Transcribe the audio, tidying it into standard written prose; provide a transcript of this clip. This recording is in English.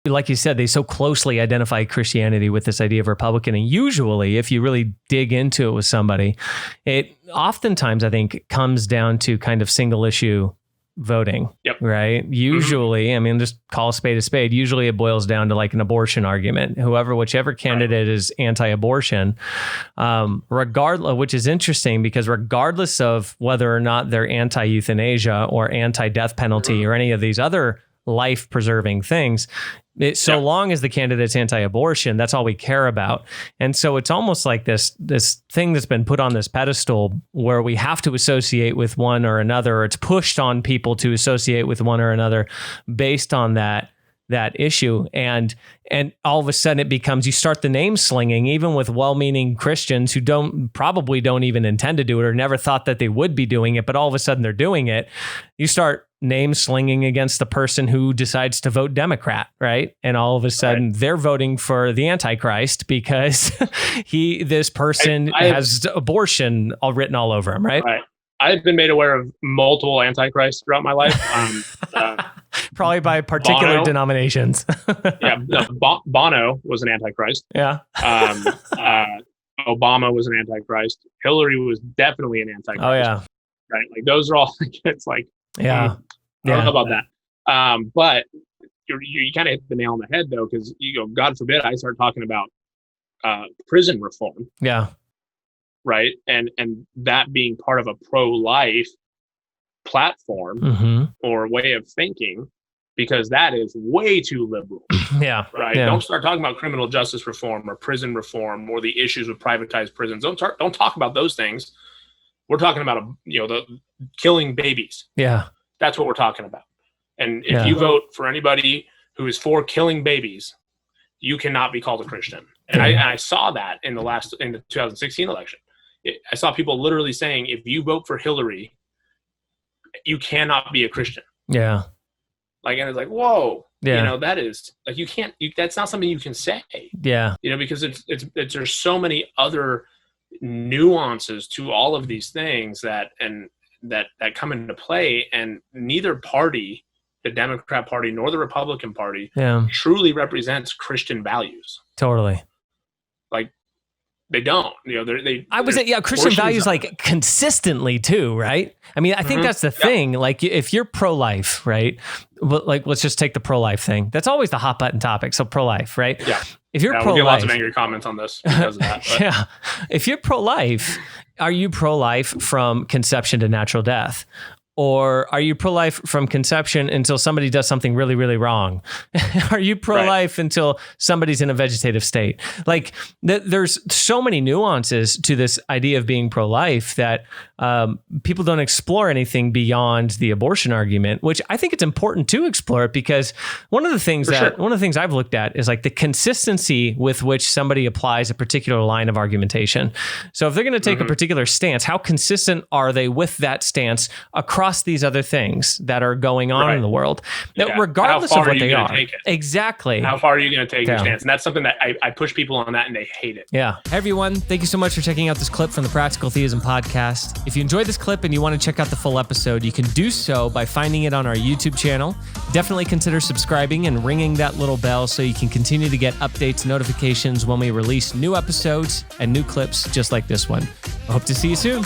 like you said, they so closely identify Christianity with this idea of Republican. And usually, if you really dig into it with somebody, it oftentimes, I think, comes down to kind of single issue voting, right? Usually, I mean, just call a spade a spade. Usually it boils down to like an abortion argument. Whichever candidate is anti-abortion, regardless, which is interesting because regardless of whether or not they're anti-euthanasia or anti-death penalty or any of these other life-preserving things, so long as the candidate's anti-abortion, that's all we care about. And so it's almost like this thing that's been put on this pedestal where we have to associate with one or another, or it's pushed on people to associate with one or another based on that issue. And all of a sudden it becomes, you start the name slinging, even with well-meaning Christians who probably don't even intend to do it or never thought that they would be doing it, but all of a sudden they're doing it. You start name slinging against the person who decides to vote Democrat, right? And all of a sudden they're voting for the Antichrist because this person has abortion written all over him, right? I've been made aware of multiple Antichrists throughout my life. Probably by particular denominations. Bono was an Antichrist. Yeah. Obama was an Antichrist. Hillary was definitely an Antichrist. Oh yeah. Right. Like those are all. It's like I don't know about that. But you kind of hit the nail on the head though, because God forbid I start talking about prison reform. Yeah. Right. And that being part of a pro-life platform or way of thinking, because that is way too liberal. Yeah. Right. Don't start talking about criminal justice reform or prison reform or the issues with privatized prisons. Don't talk about those things. We're talking about the killing babies. Yeah. That's what we're talking about. And if you vote for anybody who is for killing babies, you cannot be called a Christian. And I saw that in the 2016 election. I saw people literally saying, if you vote for Hillary, you cannot be a Christian. Yeah. Like, and it's like, whoa, yeah. That is like, you can't, that's not something you can say. Yeah. Because there's so many other nuances to all of these things that come into play, and neither party, the Democrat Party nor the Republican Party, truly represents Christian values. Totally. Like, they don't, I would say, Christian values like consistently too, right? I mean, I think that's the thing. Like if you're pro-life, right? Like, let's just take the pro-life thing. That's always the hot button topic. So pro-life, right? Yeah. If you're pro-life, we'll get lots of angry comments on this because of that. But. Yeah. If you're pro-life, are you pro-life from conception to natural death? Or are you pro-life from conception until somebody does something really, really wrong? Are you pro-life until somebody's in a vegetative state? Like there's so many nuances to this idea of being pro-life that people don't explore anything beyond the abortion argument, which I think it's important to explore it, because one of the things I've looked at is like the consistency with which somebody applies a particular line of argumentation. So if they're going to take a particular stance, how consistent are they with that stance across these other things that are going on in the world, regardless of what they are. Exactly. How far are you going to take your stance? And that's something that I push people on that, and they hate it. Yeah. Hey everyone, thank you so much for checking out this clip from the Practical Theism podcast. If you enjoyed this clip and you want to check out the full episode, you can do so by finding it on our YouTube channel. Definitely consider subscribing and ringing that little bell so you can continue to get updates and notifications when we release new episodes and new clips just like this one. I hope to see you soon.